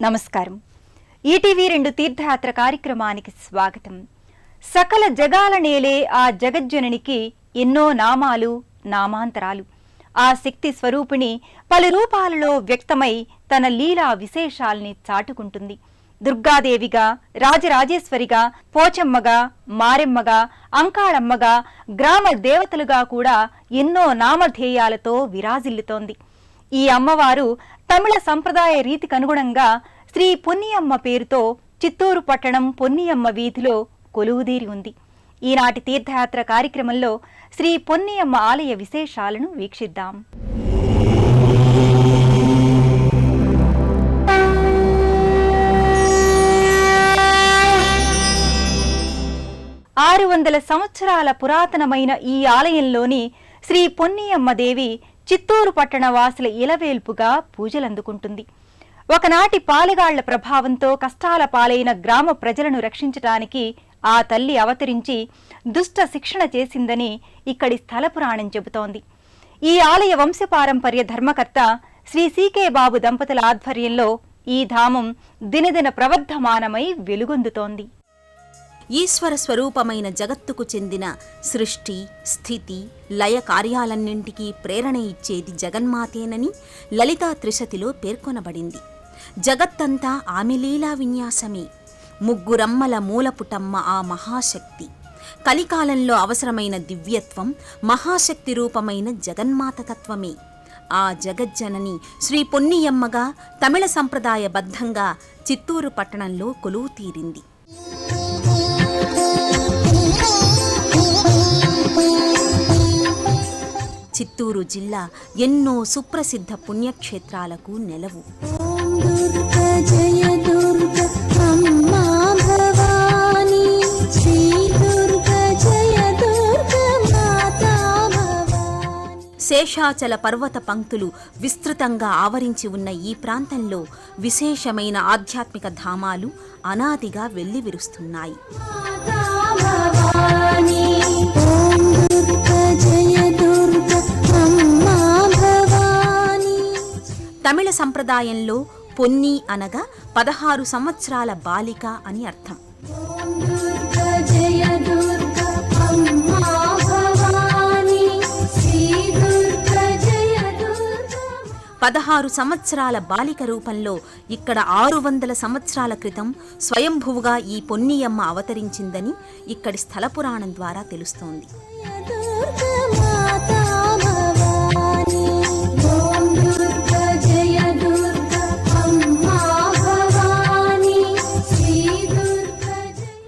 నమస్కారం. ఈటీవీ 2 తీర్థయాత్ర కార్యక్రమానికి స్వాగతం. సకల జగాల నేలే ఆ జగజ్జననికి ఎన్నో నామాలు, నామాంతరాలు. ఆ శక్తి స్వరూపిణి పలు రూపాలలో వ్యక్తమై తన లీలా విశేషాల్ని చాటుకుంటుంది. దుర్గాదేవిగా, రాజరాజేశ్వరిగా, పోచమ్మగా, మారెమ్మగా, అంకాళమ్మగా, గ్రామ దేవతలుగా కూడా ఎన్నో నామధేయాలతో విరాజిల్లుతోంది. ఈ అమ్మవారు తమిళ సంప్రదాయ రీతికనుగుణంగా శ్రీ పొన్నియమ్మ పేరుతో చిత్తూరు పట్టణం పొన్నియమ్మ వీధిలో కొలువుదీరి ఉంది. ఈనాటి తీర్థయాత్ర కార్యక్రమంలో శ్రీ పొన్నియమ్మ ఆలయ విశేషాలను వీక్షిద్దాం. 600 సంవత్సరాల పురాతనమైన ఈ ఆలయంలోని శ్రీ పొన్నియమ్మ దేవి చిత్తూరు పట్టణ వాసుల ఇలవేల్పుగా పూజలందుకుంటుంది. ఒకనాటి పాలెగాళ్ల ప్రభావంతో కష్టాల పాలైన గ్రామ ప్రజలను రక్షించటానికి ఆ తల్లి అవతరించి దుష్ట శిక్షణ చేసిందని ఇక్కడి స్థల పురాణం చెబుతోంది. ఈ ఆలయ వంశపారంపర్య ధర్మకర్త శ్రీ సీకే బాబు దంపతుల ఆధ్వర్యంలో ఈ ధామం దినదిన ప్రవర్ధమానమై వెలుగొందుతోంది. ఈశ్వర స్వరూపమైన జగత్తుకు చెందిన సృష్టి, స్థితి, లయ కార్యాలన్నింటికీ ప్రేరణ ఇచ్చేది జగన్మాతేనని లలితా త్రిశతిలో పేర్కొనబడింది. జగత్తంతా ఆమె లీలా విన్యాసమే. ముగ్గురమ్మల మూలపుటమ్మ ఆ మహాశక్తి. కలికాలంలో అవసరమైన దివ్యత్వం మహాశక్తి రూపమైన జగన్మాత తత్వమే. ఆ జగజ్జనని శ్రీ పొన్నియమ్మగా తమిళ సంప్రదాయబద్ధంగా చిత్తూరు పట్టణంలో కొలువు తీరింది. చిత్తూరు జిల్లా ఎన్నో సుప్రసిద్ధ పుణ్యక్షేత్రాలకు నెలవు. శేషాచల పర్వత పంక్తులు విస్తృతంగా ఆవరించి ఉన్న ఈ ప్రాంతంలో విశేషమైన ఆధ్యాత్మిక ధామాలు అనాదిగా వెల్లివిరుస్తున్నాయి. తమిళ సంప్రదాయంలో పొన్ని అనగా 16 సంవత్సరాల బాలిక అని అర్థం. 16 సంవత్సరాల బాలిక రూపంలో ఇక్కడ 600 సంవత్సరాల క్రితం స్వయంభువుగా ఈ పొన్నియమ్మ అవతరించిందని ఇక్కడి స్థల పురాణం ద్వారా తెలుస్తోంది.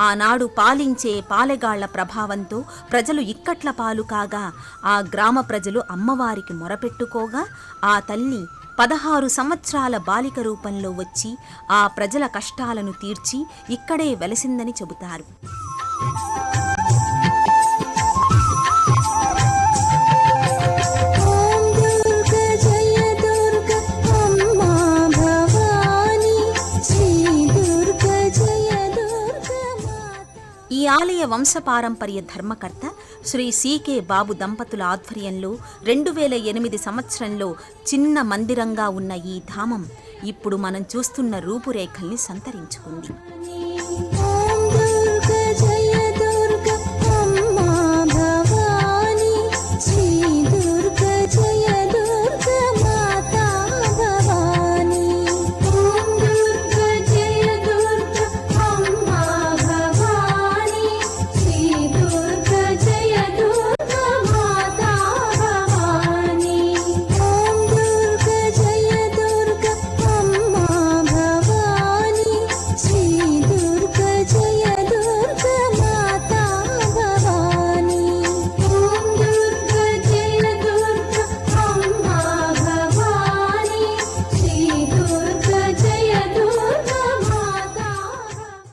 ఆనాడు పాలించే పాలెగాళ్ల ప్రభావంతో ప్రజలు ఇక్కట్ల పాలు కాగా ఆ గ్రామ ప్రజలు అమ్మవారికి మొరపెట్టుకోగా ఆ తల్లి 16 సంవత్సరాల బాలిక రూపంలో వచ్చి ఆ ప్రజల కష్టాలను తీర్చి ఇక్కడే వెలసిందని చెబుతారు. ఈ ఆలయ వంశపారంపర్య ధర్మకర్త శ్రీ సీకే బాబు దంపతుల ఆధ్వర్యంలో 2008 సంవత్సరంలో చిన్న మందిరంగా ఉన్న ఈ ధామం ఇప్పుడు మనం చూస్తున్న రూపురేఖల్ని సంతరించుకుంది.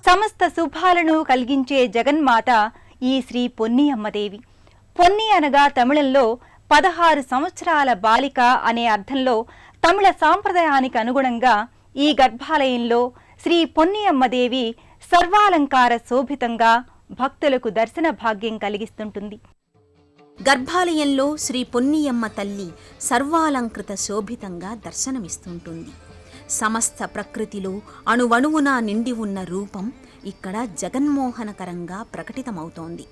సమస్త శుభాలను కలిగించే జగన్మాత ఈ శ్రీ పొన్నియమ్మదేవి. పొన్ని అనగా తమిళంలో 16 సంవత్సరాల బాలిక అనే అర్థంలో తమిళ సాంప్రదాయానికి అనుగుణంగా ఈ గర్భాలయంలో శ్రీ పొన్నియమ్మదేవి సర్వాలంకార శోభితంగా భక్తులకు దర్శన భాగ్యం కలిగిస్తుంటుంది. గర్భాలయంలో శ్రీ పొన్నియమ్మ తల్లి సర్వాలంకృత శోభితంగా దర్శనమిస్తుంటుంది. సమస్త ప్రకృతిలో అణువణువునా నిండి ఉన్న రూపం ఇక్కడ జగన్మోహనకరంగా ప్రకటితమవుతోంది.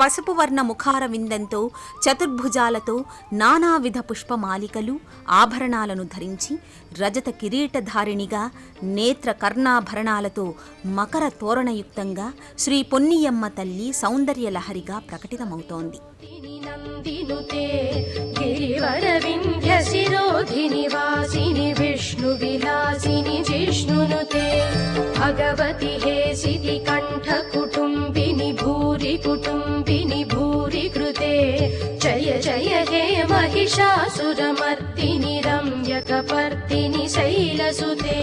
పసుపు వర్ణ ముఖార విందంతో, చతుర్భుజాలతో, నానావిధ పుష్పమాలికలు, ఆభరణాలను ధరించి, రజత కిరీటధారిణిగా, నేత్ర కర్ణాభరణాలతో మకర తోరణయుక్తంగా శ్రీ పొన్నియమ్మ తల్లి సౌందర్యలహరిగా ప్రకటితమవుతోంది. భగవతి హే సిది కంఠ కుటుంబిని భూరి కుటుంబిని భూరి కృతే జయ జయ హే మహిషాసురమర్దిని రమ్యకపర్దిని శైలసుతే.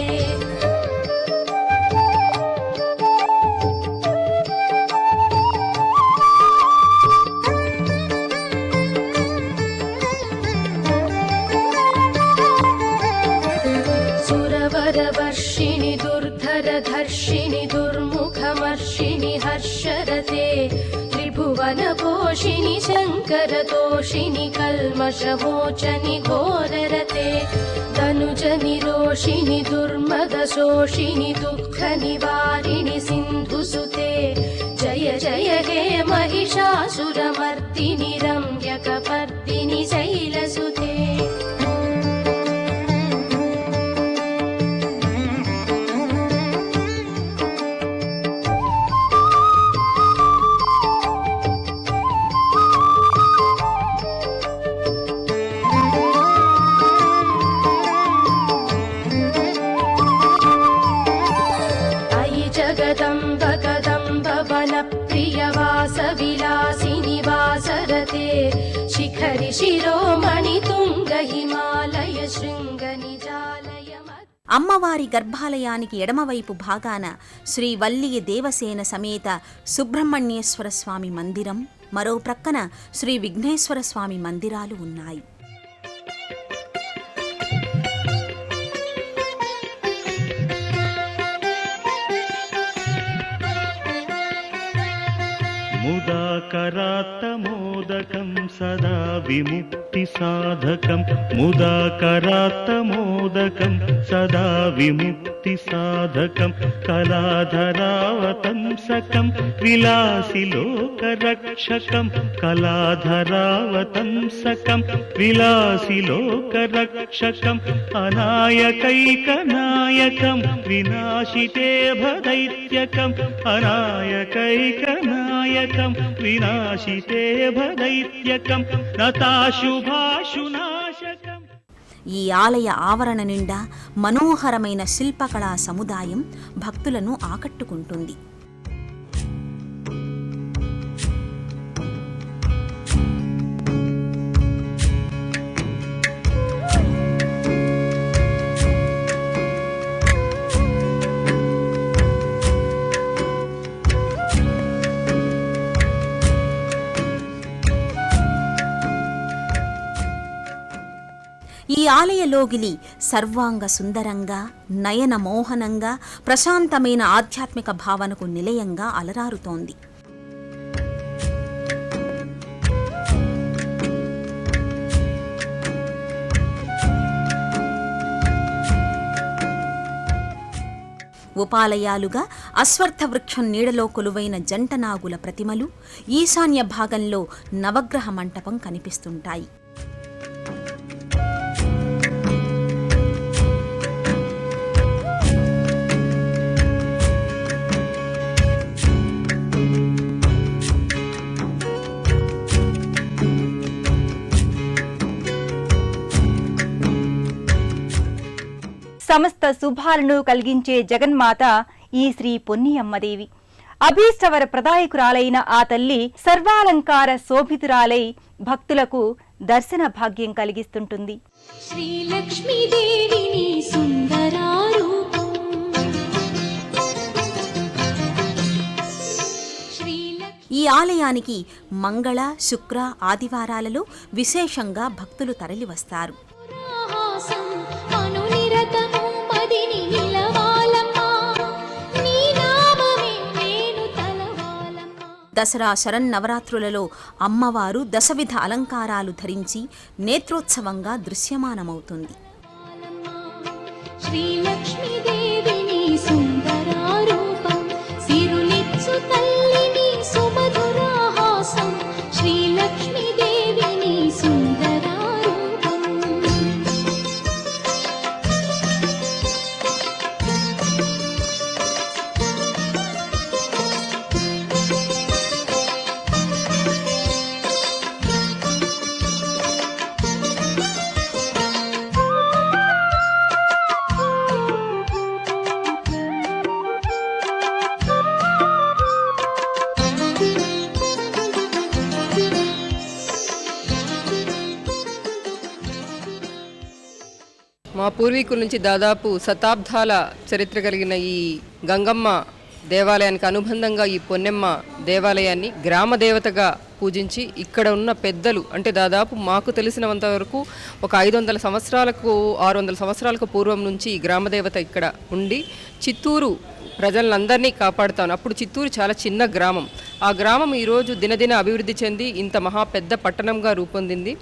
సురవరవర్షిణి దుర్ధరధర్షిణి దుర్ముఖమర్షిణి హర్షరతే త్రిభువన పోషిణి శంకరతోషిణి కల్మషమోచని ఘోరరతే తనుజ నిరోషిణి దుర్మద శోషిణి దుఃఖ నివారిణి సింధుసుతే జయ జయ హే మహిషాసురమర్దిని రమ్యకపర్దిని శైలసుతే. జగదంబ కదంబ వన ప్రియవాస విలాసిని వాసరతే శిఖరి శిరోమణి తుంగ హిమాలయ శృంగ నిజాలయ. అమ్మవారి గర్భాలయానికి ఎడమవైపు భాగాన శ్రీ వల్లియ దేవసేన సమేత సుబ్రహ్మణ్యేశ్వర స్వామి మందిరం, మరో ప్రక్కన శ్రీ విఘ్నేశ్వర స్వామి మందిరాలు ఉన్నాయి. ముదాకరాత్తమోదకం సదా విముక్తి సాధకం ముదాకరాత్తమోదకం సదా విముక్తి సాధకం కళాధరావతంసకం విలాసి లోకరక్షకం కళాధరావతంసకం విలాసి లోకరక్షకం అనాయకైకనాయకం వినాశితే భదైత్యకం అనాయకైకనాయకం వినాశితే భదైత్యకం నతాశుభాశునాశకం. ఈ ఆలయ ఆవరణ నిండా మనోహరమైన శిల్పకళా సముదాయం భక్తులను ఆకట్టుకుంటుంది. ఈ ఆలయ లోగిలి సర్వాంగ సుందరంగా, నయన మోహనంగా, ప్రశాంతమైన ఆధ్యాత్మిక భావనకు నిలయంగా అలరారుతోంది. ఉపాలయాలుగా అశ్వత్థ వృక్షం నీడలో కొలువైన జంటనాగుల ప్రతిమలు, ఈశాన్య భాగంలో నవగ్రహ మంటపం కనిపిస్తుంటాయి. సమస్త శుభాలను కలిగించే జగన్మాత ఈ శ్రీ పొన్నియమ్మదేవి. అభీష్టవర ప్రదాయకురాలైన ఆ తల్లి సర్వాలంకార శోభితురాలై భక్తులకు దర్శన భాగ్యం కలిగిస్తుంటుంది. శ్రీలక్ష్మీదేవిని సుందరారూపం ఈ ఆలయానికి మంగళ, శుక్ర, ఆదివారాలలో విశేషంగా భక్తులు తరలివస్తారు. దసరా శరన్నవరాత్రులలో అమ్మవారు దశవిధ అలంకారాలు ధరించి నేత్రోత్సవంగా దృశ్యమానమవుతుంది. శ్రీలక్ష్మీదేవిని సుందరారూపం సిరులిచ్చు తల్లిని సుమధురాహాసం శ్రీలక్ష్మీదేవిని సుందరారూపం మా పూర్వీకుల నుంచి దాదాపు శతాబ్దాల చరిత్ర కలిగిన ఈ గంగమ్మ దేవాలయానికి అనుబంధంగా ఈ పొన్నెమ్మ దేవాలయాన్ని గ్రామ దేవతగా పూజించి ఇక్కడ ఉన్న పెద్దలు అంటే దాదాపు మాకు తెలిసినంత వరకు ఒక 500 సంవత్సరాలకు 600 సంవత్సరాలకు పూర్వం నుంచి ఈ గ్రామ దేవత ఇక్కడ ఉండి చిత్తూరు ప్రజలందరినీ కాపాడుతాను. అప్పుడు చిత్తూరు చాలా చిన్న గ్రామం. ఆ గ్రామం ఈరోజు దినదిన అభివృద్ధి చెంది ఇంత మహా పెద్ద పట్టణంగా రూపొందింది.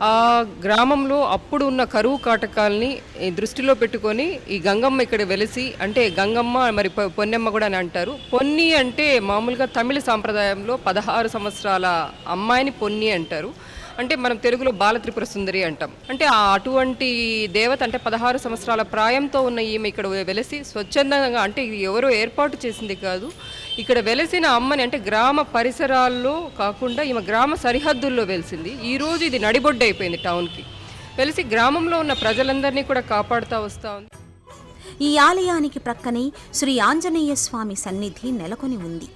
ఆ గ్రామంలో అప్పుడు ఉన్న కరువు కాటకాలని దృష్టిలో పెట్టుకొని ఈ గంగమ్మ ఇక్కడ వెలిసి అంటే గంగమ్మ మరి పొన్నెమ్మ కూడా అని అంటారు. పొన్ని అంటే మామూలుగా తమిళ సాంప్రదాయంలో 16 సంవత్సరాల అమ్మాయిని పొన్ని అంటారు. అంటే మనం తెలుగులో బాలత్రిపుర సుందరి అంటాం. అంటే అటువంటి దేవత అంటే 16 సంవత్సరాల ప్రాయంతో ఉన్న ఈమె ఇక్కడ వెలిసి స్వచ్ఛందంగా అంటే ఇది ఎవరో ఏర్పాటు చేసింది కాదు. ఇక్కడ వెలిసిన అమ్మని అంటే గ్రామ పరిసరాల్లో కాకుండా ఈమె గ్రామ సరిహద్దుల్లో వెలిసింది. ఈరోజు ఇది నడిబొడ్డు అయిపోయింది టౌన్కి. వెలిసి గ్రామంలో ఉన్న ప్రజలందరినీ కూడా కాపాడుతూ వస్తూ ఉంది. ఈ ఆలయానికి ప్రక్కనే శ్రీ ఆంజనేయ స్వామి సన్నిధి నెలకొని ఉంది.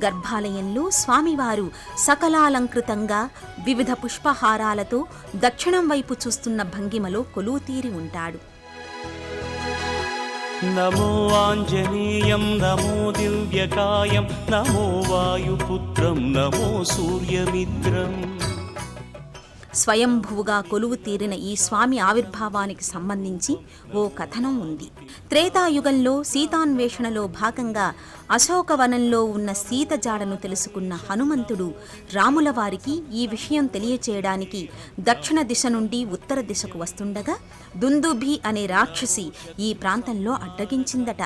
గర్భాలయంలో స్వామివారు సకలాలంకృతంగా వివిధ పుష్పహారాలతో దక్షిణం వైపు చూస్తున్న భంగిమలో కొలువుతీరి ఉంటాడు. నమో ఆంజనేయం నమో దివ్యకాయం నమో వాయుపుత్రం నమో సూర్యమిత్రం. స్వయంభువుగా కొలువు తీరిన ఈ స్వామి ఆవిర్భావానికి సంబంధించి ఓ కథనం ఉంది. త్రేతాయుగంలో సీతాన్వేషణలో భాగంగా అశోకవనంలో ఉన్న సీత జాడను తెలుసుకున్న హనుమంతుడు రాముల వారికి ఈ విషయం తెలియచేయడానికి దక్షిణ దిశ నుండి ఉత్తర దిశకు వస్తుండగా దుందుభి అనే రాక్షసి ఈ ప్రాంతంలో అడ్డగించిందట.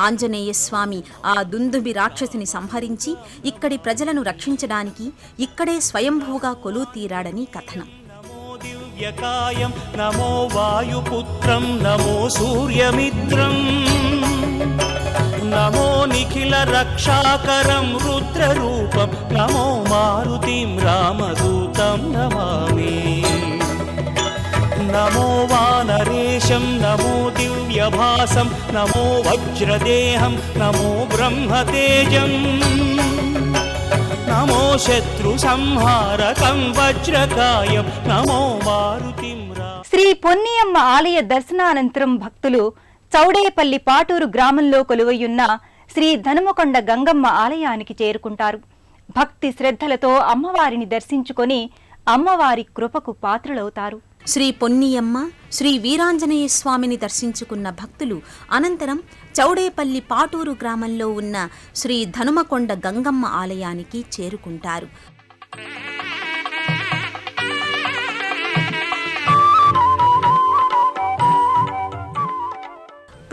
ఆంజనేయ స్వామి ఆ దుందుభి రాక్షసిని సంహరించి ఇక్కడి ప్రజలను రక్షించడానికి ఇక్కడే స్వయంభూగా కొలువు తీరాడని కథనం. నమో దివ్యకాయం నమో వాయుపుత్రం నమో సూర్యమిత్రం నమో నిఖిల రక్షాకరం రుద్రరూపం నమో మారుతిం రామదూతం నమామి. నమో వానరేశం నమో దివ్యభాసం నమో వజ్రదేహం నమో బ్రహ్మతేజం నమో శత్రు సంహారకం వజ్రకాయం నమో మారుతిం శ్రీ పొన్నియమ్మ ఆలయ దర్శనానంతరం భక్తులు చౌడేపల్లి పాటూరు గ్రామంలో కొలువయ్యున్న శ్రీ ధనుమకొండ గంగమ్మ ఆలయానికి చేరుకుంటారు. భక్తి శ్రద్ధలతో అమ్మవారిని దర్శించుకొని అమ్మవారి కృపకు పాత్రులవుతారు. శ్రీ పొన్నియమ్మ శ్రీ వీరాంజనేయ స్వామిని దర్శించుకున్న భక్తులు అనంతరం చౌడేపల్లి పాటూరు గ్రామంలో ఉన్న శ్రీ ధనుమకొండ గంగమ్మ ఆలయానికి చేరుకుంటారు.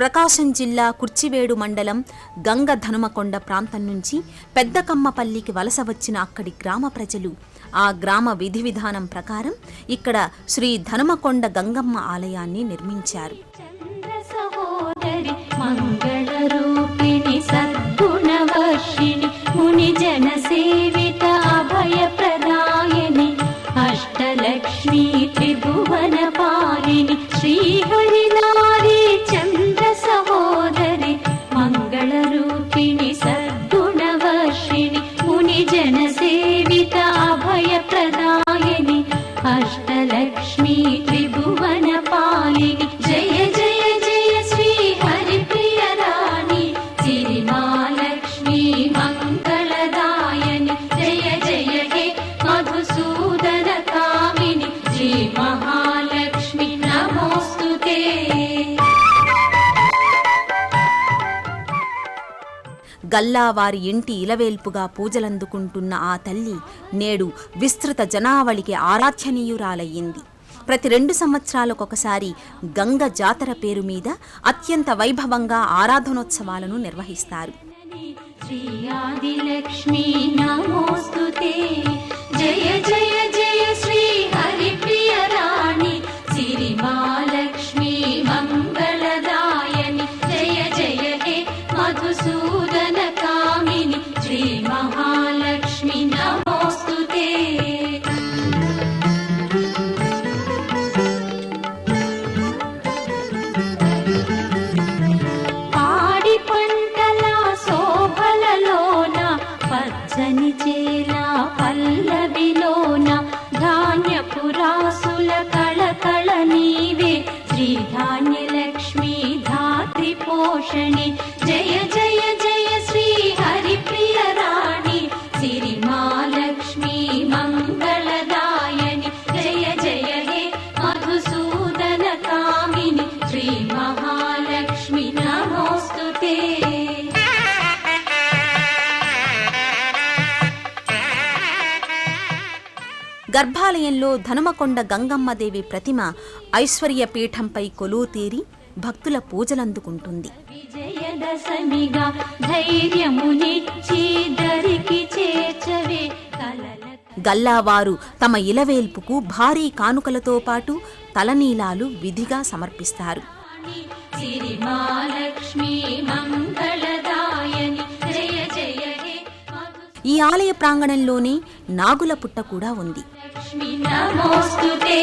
ప్రకాశం జిల్లా కుర్చివేడు మండలం గంగ ధనుమకొండ ప్రాంతం నుంచి పెద్దకమ్మపల్లికి వలస వచ్చిన అక్కడి గ్రామ ప్రజలు ఆ గ్రామ విధి విధానం ప్రకారం ఇక్కడ శ్రీ ధనుమకొండ గంగమ్మ ఆలయాన్ని నిర్మించారు. చంద్ర సహోదరి మంగళరూపిణి సద్గుణవర్షిణి ముని జన సేవిత అభయ ప్రదాయని అష్టలక్ష్మీ త్రిభువన పాలిని శ్రీహరి నారీ చంద్ర సహోదరి మంగళరూపిణి సద్గుణవర్షిణి ముని జన సేవిత అభయ ప్రదాయని అష్టలక్ష్మీ త్రిభువన పాలిని జయ జయ జయ శ్రీ హరిప్రియ రాణి సిరిమాలక్ష్మీ మంగళదాయని జయ జయ హే మధుసూదన కామిని శ్రీ మహాలక్ష్మి నమోస్తుతే. గల్లావారి ఇంటి ఇలవేల్పుగా పూజలందుకుంటున్న ఆ తల్లి నేడు విస్తృత జనావళికి ఆరాధ్యనీయురాలయ్యింది. ప్రతి 2 సంవత్సరాలకొకసారి గంగ జాతర పేరు మీద అత్యంత వైభవంగా ఆరాధనోత్సవాలను నిర్వహిస్తారు. శ్రీ ఆదిలక్ష్మీ నమోస్తుతే, జయ జయ జయ శ్రీ హరిప్రియ రాణి, సిరి మహాలక్ష్మి మంగళదాయని, జయ జయ హే మధుసూదన కామిని, శ్రీ మహాలక్ష్మి నమోస్తుతే. పాడి పంటల శోభలలోన, పచ్చని చేల పల్లవిలోన, ధాన్యపు రాసుల కళకళ నీవే, శ్రీ ధాన్యలక్ష్మి ధాత్రి పోషణి, జయ జయ జయ శ్రీ హరిప్రియ రాణి, సిరి మహాలక్ష్మి మంగళదాయని, జయ జయ హే మధుసూదన కామిని, శ్రీ మహాలక్ష్మి నమోస్తుతే. గర్భాలయంలో ధనుమకొండ గంగమ్మదేవి ప్రతిమ ఐశ్వర్య పీఠంపై కొలువుతీరి భక్తుల పూజలందుకుంటుంది. విజయదశమిగా ధైర్యమునిచ్చి దరికి చేర్చవే కలల గల్లావారు తమ ఇలవేల్పుకు భారీ కానుకలతో పాటు తలనీలాలు విధిగా సమర్పిస్తారు. సిరి మహాలక్ష్మి మంగళదాయని, జయ జయ హే ఈ ఆలయ ప్రాంగణంలోనే నాగుల పుట్ట కూడా ఉంది. లక్ష్మి నమోస్తుతే.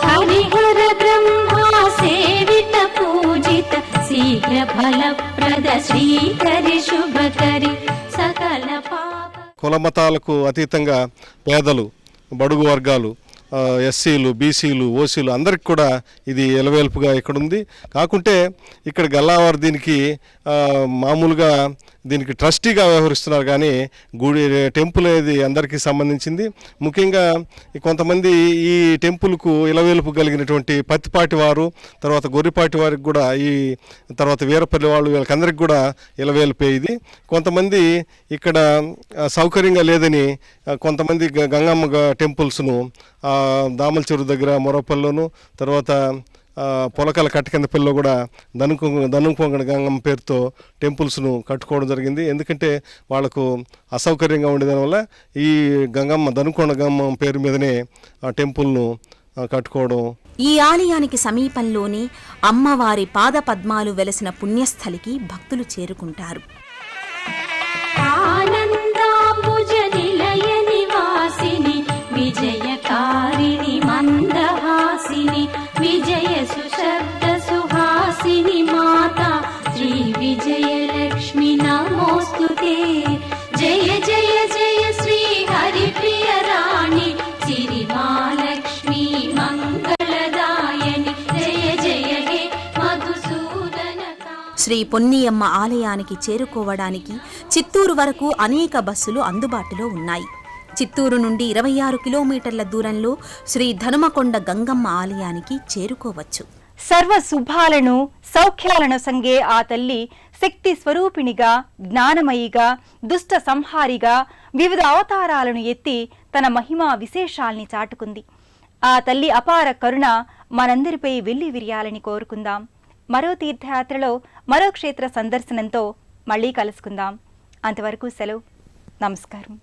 హరిహర బ్రహ్మా సేవిత పూజిత, శీఘ్ర ఫలప్రద శ్రీకరి శుభకరి, సకల పాప. కులమతాలకు అతీతంగా పేదలు, బడుగు వర్గాలు, ఎస్సీలు, బీసీలు, ఓసీలు అందరికి కూడా ఇది ఎలవేల్పుగా ఇక్కడ ఉంది. కాకుంటే ఇక్కడ గల్లావారు దీనికి మామూలుగా దీనికి ట్రస్టీగా వ్యవహరిస్తున్నారు, కానీ గుడి టెంపుల్ అనేది అందరికీ సంబంధించింది. ముఖ్యంగా కొంతమంది ఈ టెంపుల్కు ఇలవేలుపు కలిగినటువంటి పత్తిపాటి వారు, తర్వాత గొర్రెపాటి వారికి కూడా, ఈ తర్వాత వీరపల్లి వాళ్ళు, వీళ్ళకందరికి కూడా ఇలవేలుపే ఇది. కొంతమంది ఇక్కడ సౌకర్యంగా లేదని కొంతమంది గంగమ్మ టెంపుల్స్ను దామల చెరువు దగ్గర మొరపల్లిలోను, తర్వాత పొలకల కట్టకిందపల్లిలో కూడా ధనుకొండ గంగమ్మ పేరుతో టెంపుల్స్ను కట్టుకోవడం జరిగింది. ఎందుకంటే వాళ్లకు అసౌకర్యంగా ఉండేదానివల్ల ఈ ధనుకొండ గంగమ్మ పేరు మీదనే ఆ టెంపుల్ను కట్టుకోవడం. ఈ ఆలయానికి సమీపంలోనే అమ్మవారి పాద పద్మాలు వెలసిన పుణ్యస్థలికి భక్తులు చేరుకుంటారు. ఆనందాంబుజ నిలయ నివాసిని, విజయకారిణి మందహాసిని, విజయ సుశబ్ద సుహాసిని మాతా, శ్రీ విజయలక్ష్మి నమోస్తుతే. జయ జయ జయ శ్రీ హరిప్రియ రాణి, సిరి మహాలక్ష్మి మంగళదాయని, జయ జయ హే మధుసూదన. శ్రీ పొన్నియమ్మ ఆలయానికి చేరుకోవడానికి చిత్తూరు వరకు అనేక బస్సులు అందుబాటులో ఉన్నాయి. చిత్తూరు నుండి 26 కిలోమీటర్ల దూరంలో శ్రీ ధనుమకొండ గంగమ్మ ఆలయానికి చేరుకోవచ్చు. సర్వ శుభాలను సౌఖ్యాలను సంగే ఆ తల్లి శక్తి స్వరూపిణిగా, జ్ఞానమయిగా, దుష్ట సంహారిగా వివిధ అవతారాలను ఎత్తి తన మహిమా విశేషాల్ని చాటుకుంది. ఆ తల్లి అపార కరుణ మనందరిపై వెళ్లి విరియాలని కోరుకుందాం. మరో తీర్థయాత్రలో, మరో క్షేత్ర సందర్శనంతో మళ్లీ కలుసుకుందాం. అంతవరకు సెలవు. నమస్కారం.